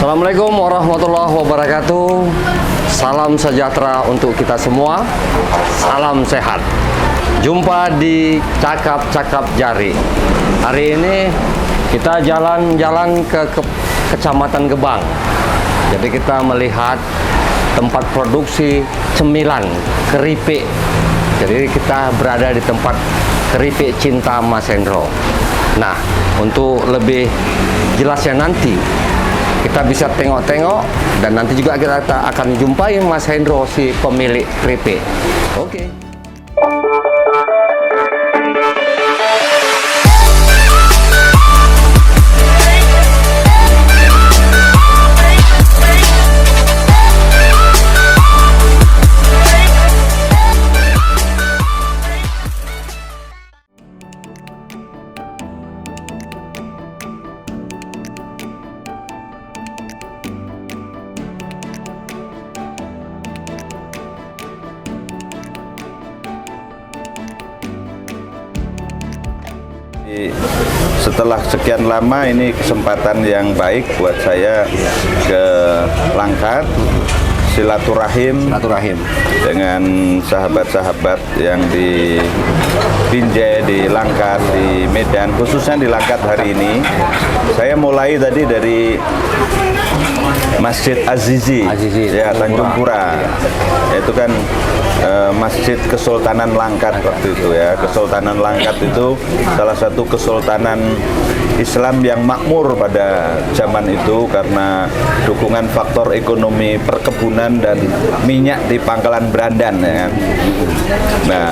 Assalamualaikum warahmatullahi wabarakatuh. Salam sejahtera untuk kita semua. Salam sehat. Jumpa di Cakap-Cakap Jari. Hari ini kita jalan-jalan ke Kecamatan Gebang. Jadi kita melihat tempat produksi cemilan keripik. Jadi kita berada di tempat keripik cinta Mas Hendro. Nah, untuk lebih jelasnya nanti kita bisa tengok-tengok, dan nanti juga kita akan jumpai Mas Hendro, si pemilik keripik. Oke. Setelah sekian lama, ini kesempatan yang baik buat saya ke Langkat, silaturahim dengan sahabat-sahabat yang di Binjai, di Langkat, di Medan, khususnya di Langkat hari ini. Saya mulai tadi dari Masjid Azizi, ya, Tanjung Pura. Itu kan Masjid Kesultanan Langkat waktu itu, ya. Kesultanan Langkat itu salah satu kesultanan Islam yang makmur pada zaman itu karena dukungan faktor ekonomi perkebunan dan minyak di Pangkalan Brandan, ya. Nah,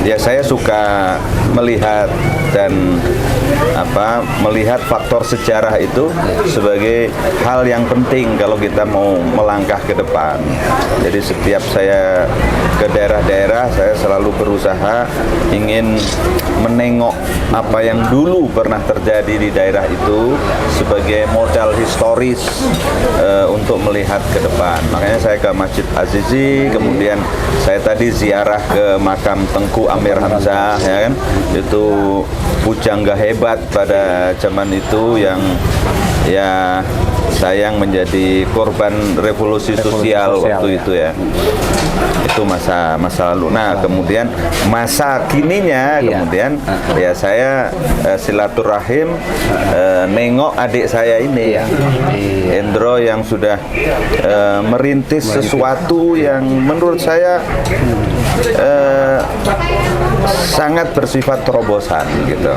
ya saya suka melihat dan melihat faktor sejarah itu sebagai hal yang penting kalau kita mau melangkah ke depan. Jadi setiap saya ke daerah-daerah, saya selalu berusaha ingin menengok apa yang dulu pernah terjadi di daerah itu sebagai modal historis untuk melihat ke depan. Makanya saya ke Masjid Azizi, kemudian saya tadi ziarah ke makam Tengku Amir Hamzah, ya kan? Itu pujangga hebat pada zaman itu yang ya sayang menjadi korban revolusi sosial waktu itu, ya. Itu masa lalu. Nah, kemudian masa kininya, kemudian ya saya silaturahim nengok adik saya ini, Hendro, yang sudah merintis sesuatu yang menurut saya sangat bersifat terobosan, gitu.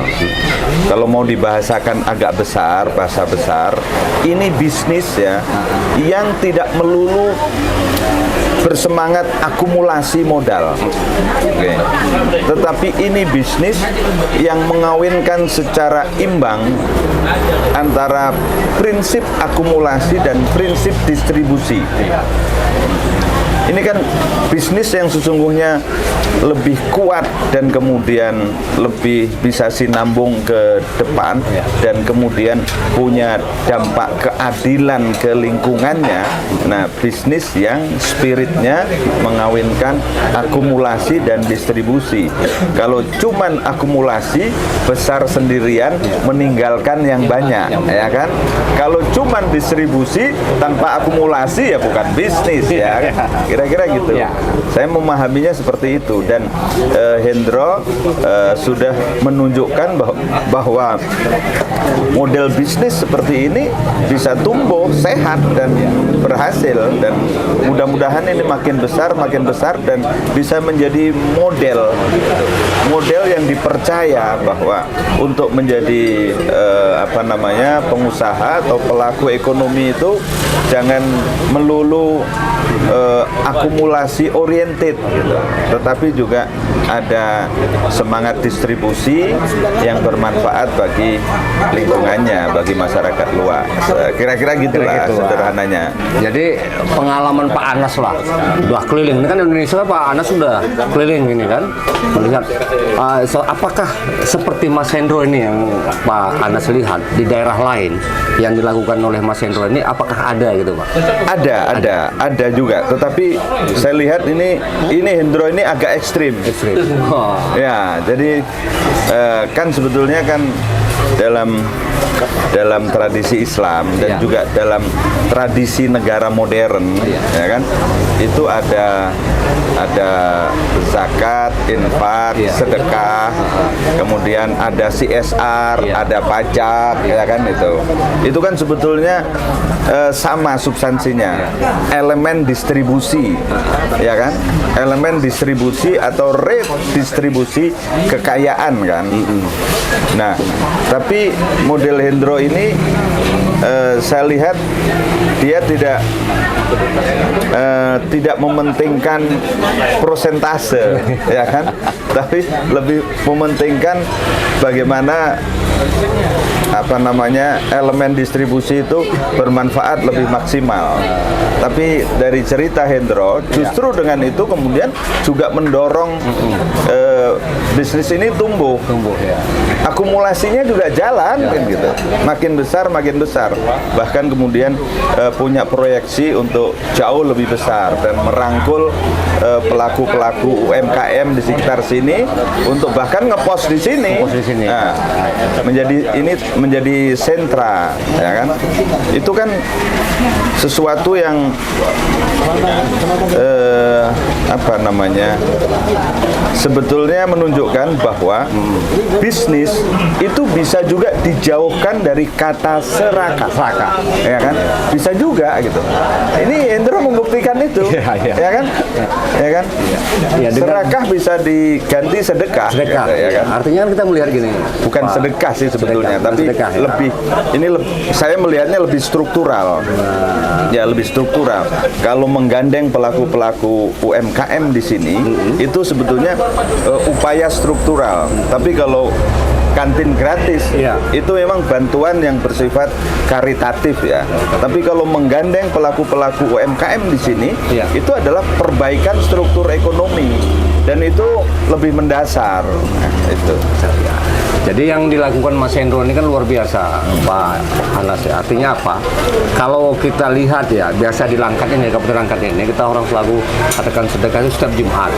Kalau mau dibahasakan agak besar, bahasa besar, ini bisnis, ya, yang tidak melulu bersemangat akumulasi modal. Oke. Tetapi ini bisnis yang mengawinkan secara imbang antara prinsip akumulasi dan prinsip distribusi. Ini kan bisnis yang sesungguhnya lebih kuat dan kemudian lebih bisa sinambung ke depan dan kemudian punya dampak keadilan ke lingkungannya. Nah, bisnis yang spiritnya mengawinkan akumulasi dan distribusi. Kalau cuman akumulasi, besar sendirian meninggalkan yang banyak, ya kan? Kalau cuman distribusi tanpa akumulasi, ya bukan bisnis, ya kan? Kira-kira gitu. Saya memahaminya seperti itu, dan Hendro sudah menunjukkan bahwa model bisnis seperti ini bisa tumbuh sehat dan berhasil, dan mudah-mudahan ini makin besar dan bisa menjadi model yang dipercaya bahwa untuk menjadi pengusaha atau pelaku ekonomi itu jangan melulu akumulasi oriented, gitu, tetapi juga ada semangat distribusi yang bermanfaat bagi lingkungannya, bagi masyarakat luas. Kira-kira gitulah sederhananya. Jadi pengalaman Pak Anas lah, udah keliling. Ini kan Indonesia, Pak Anas sudah keliling ini kan, melihat apakah seperti Mas Hendro ini yang Pak Anas lihat di daerah lain yang dilakukan oleh Mas Hendro ini, apakah ada gitu, Pak? Ada juga, tetapi saya lihat ini Hendro ini agak ekstrim. Oh. Ya, jadi kan sebetulnya kan dalam dalam tradisi Islam dan juga dalam tradisi negara modern, ya kan, itu ada zakat, infak, sedekah, kemudian ada CSR, ada pajak, ya kan, itu kan sebetulnya sama substansinya, elemen distribusi, ya kan, elemen distribusi atau redistribusi kekayaan kan. Nah, tapi model Hendro ini saya lihat dia tidak mementingkan prosentase, ya kan, tapi lebih mementingkan bagaimana elemen distribusi itu bermanfaat lebih maksimal. Tapi dari cerita Hendro, justru dengan itu kemudian juga mendorong bisnis ini tumbuh. Akumulasinya juga jalan, kan gitu. Makin besar, bahkan kemudian punya proyeksi untuk jauh lebih besar dan merangkul pelaku-pelaku UMKM di sekitar sini untuk bahkan ngepost di sini. Nah, menjadi sentra, ya kan? Itu kan sesuatu yang sebetulnya menunjukkan bahwa bisnis itu bisa juga dijauhkan dari kata serakah, ya kan? Bisa juga gitu. Ini Hendro membuktikan itu, ya kan? Ya kan? Serakah bisa diganti sedekah, ya kan? Artinya kita melihat gini, bukan sedekah sih sebetulnya, tapi saya melihatnya lebih struktural. Ya, lebih struktural. Kalau menggandeng pelaku-pelaku UMKM di sini, itu sebetulnya upaya struktural. Tapi kalau kantin gratis, itu memang bantuan yang bersifat karitatif, ya. Tapi kalau menggandeng pelaku-pelaku UMKM di sini, itu adalah perbaikan struktur ekonomi dan itu lebih mendasar. Nah, itu. Jadi yang dilakukan Mas Hendro ini kan luar biasa, Pak Anas. Artinya apa? Kalau kita lihat ya, biasa di Langkat ini, Kabupaten Langkat ini, kita orang selalu katakan sedekah itu setiap Jumat,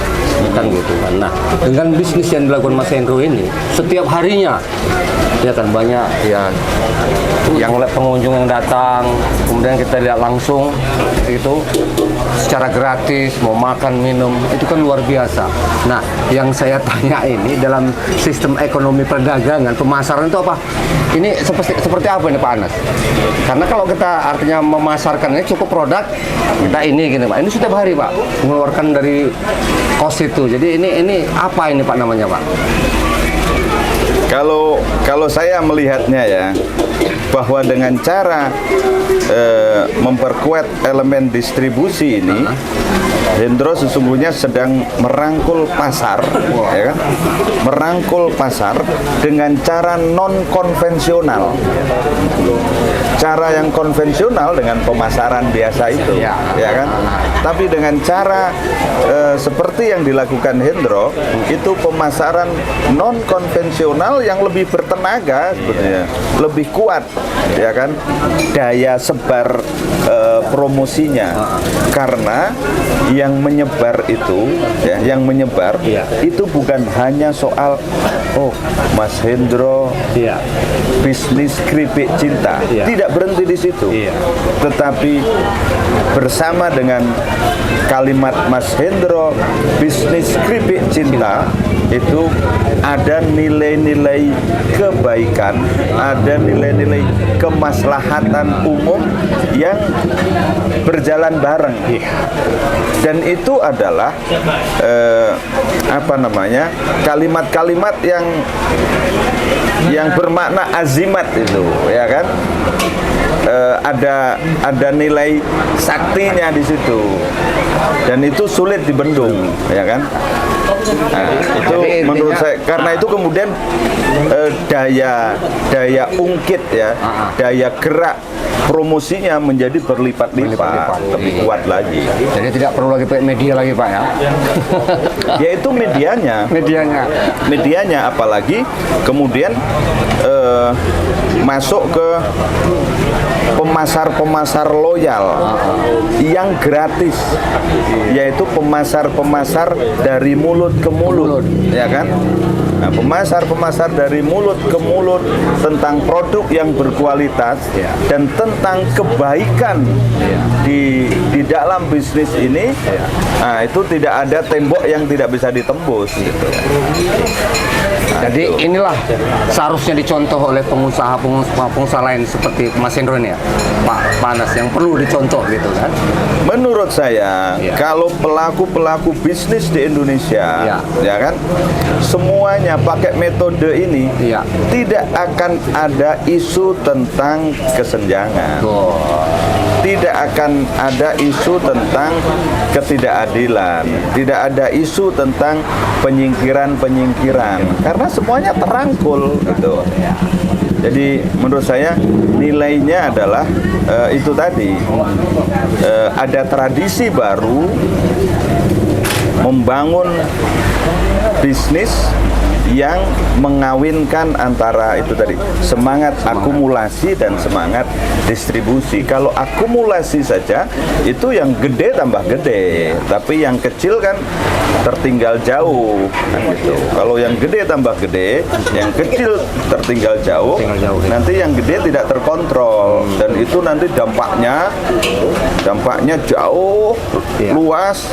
kan gitu kan. Nah, dengan bisnis yang dilakukan Mas Hendro ini, setiap harinya, ya kan banyak ya yang pengunjung yang datang, kemudian kita lihat langsung itu secara gratis, mau makan, minum, itu kan luar biasa. Nah, yang saya tanya ini dalam sistem ekonomi perdagangan, pemasaran itu apa? Ini seperti apa ini Pak Anas? Karena kalau kita artinya memasarkan ini cukup produk, kita ini gini Pak. Ini setiap hari Pak, mengeluarkan dari kos itu. Jadi ini apa ini Pak namanya Pak? Kalau saya melihatnya ya, bahwa dengan cara memperkuat elemen distribusi ini, Hendro sesungguhnya sedang merangkul pasar, ya kan? Merangkul pasar dengan cara non konvensional. Cara yang konvensional dengan pemasaran biasa itu, ya kan? Tapi dengan cara seperti yang dilakukan Hendro, itu pemasaran non konvensional yang lebih bertenaga sebetulnya, lebih kuat, ya kan? Daya sebar promosinya, karena yang menyebar itu, ya, itu bukan hanya soal Mas Hendro bisnis keripik cinta, tidak berhenti di situ, tetapi bersama dengan kalimat Mas Hendro bisnis keripik cinta itu ada nilai-nilai kebaikan, ada nilai-nilai kemaslahatan umum yang berjalan bareng, dan itu adalah kalimat-kalimat yang bermakna azimat itu, ya kan? Ada nilai saktinya di situ, dan itu sulit dibendung, ya kan? Nah, itu menurut saya, karena itu kemudian daya ungkit, ya, daya gerak promosinya menjadi berlipat-lipat, lebih kuat lagi. Jadi tidak perlu lagi pakai media lagi Pak ya? Yaitu medianya, apalagi kemudian masuk ke pemasar-pemasar loyal yang gratis, yaitu pemasar-pemasar dari mulut ke mulut, ya kan? Nah, pemasar dari mulut ke mulut tentang produk yang berkualitas dan tentang kebaikan di dalam bisnis ini, nah, itu tidak ada tembok yang tidak bisa ditembus. Gitu. Jadi inilah seharusnya dicontoh oleh pengusaha lain seperti Mas Hendro ini ya, Pak Anas, yang perlu dicontoh gitu kan. Menurut saya, kalau pelaku bisnis di Indonesia, ya kan, semuanya pakai metode ini, tidak akan ada isu tentang kesenjangan. Tidak akan ada isu tentang ketidakadilan, tidak ada isu tentang penyingkiran, karena semuanya terangkul gitu. Jadi menurut saya nilainya adalah itu tadi, ada tradisi baru membangun bisnis yang mengawinkan antara itu tadi semangat akumulasi dan semangat distribusi. Kalau akumulasi saja itu yang gede tambah gede, tapi yang kecil kan tertinggal jauh kan gitu. Kalau yang gede tambah gede, yang kecil tertinggal jauh, nanti yang gede tidak terkontrol dan itu nanti dampaknya jauh luas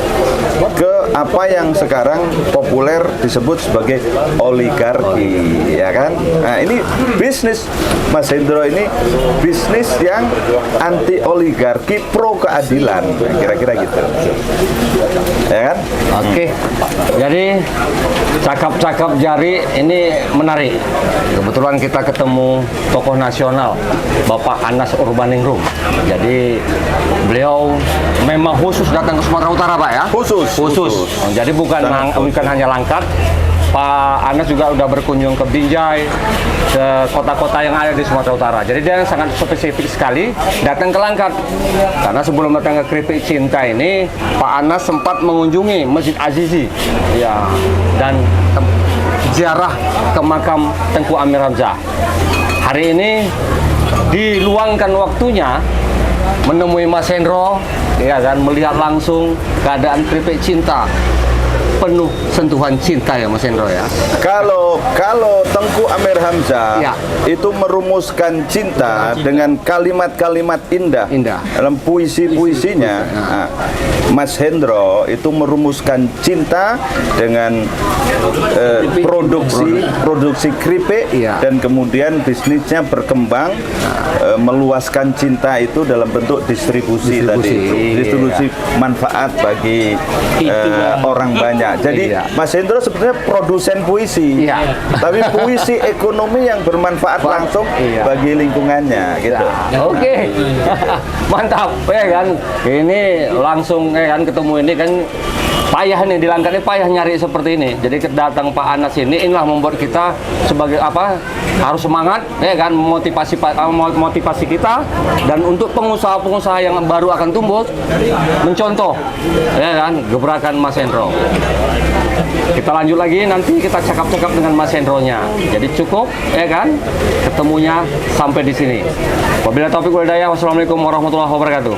ke apa yang sekarang populer disebut sebagai oligarki, ya kan? Nah, ini bisnis Mas Hendro ini bisnis yang anti oligarki, pro keadilan, kira-kira gitu. Ya kan? Oke. Jadi cakap-cakap jari ini menarik. Kebetulan kita ketemu tokoh nasional Bapak Anas Urbaningrum. Jadi beliau memang khusus datang ke Sumatera Utara, Pak ya? Khusus. Jadi bukan hanya Langkat. Pak Anas juga udah berkunjung ke Binjai, ke kota-kota yang ada di Sumatera Utara. Jadi dia sangat spesifik sekali datang ke Langkat. Karena sebelum datang ke Keripik Cinta ini, Pak Anas sempat mengunjungi Masjid Azizi, ya, dan ziarah ke makam Tengku Amir Hamzah. Hari ini diluangkan waktunya menemui Mas Hendro, ya kan, melihat langsung keadaan Keripik Cinta. Penuh sentuhan cinta ya Mas Hendro ya. Kalau Tengku Amir Hamzah itu merumuskan cinta dengan kalimat-kalimat indah dalam puisi-puisinya. Nah, Mas Hendro itu merumuskan cinta dengan produksi keripik dan kemudian bisnisnya berkembang, meluaskan cinta itu dalam bentuk distribusi manfaat bagi orang banyak. Jadi Mas Hendro sebetulnya produsen puisi, tapi puisi ekonomi yang bermanfaat langsung bagi lingkungannya, gitu. Oke, mantap ya kan. Ini langsung ya kan ketemu ini kan. Payah nih di Langkat ini, payah nyari seperti ini. Jadi datang Pak Anas inilah membuat kita sebagai apa, harus semangat ya kan, motivasi kita, dan untuk pengusaha-pengusaha yang baru akan tumbuh mencontoh ya kan gebrakan Mas Hendro. Kita lanjut lagi, nanti kita cakap-cakap dengan Mas Hendro-nya. Jadi cukup ya kan ketemunya sampai di sini. Wabillahi taufiq wal hidayah. Wassalamualaikum warahmatullahi wabarakatuh.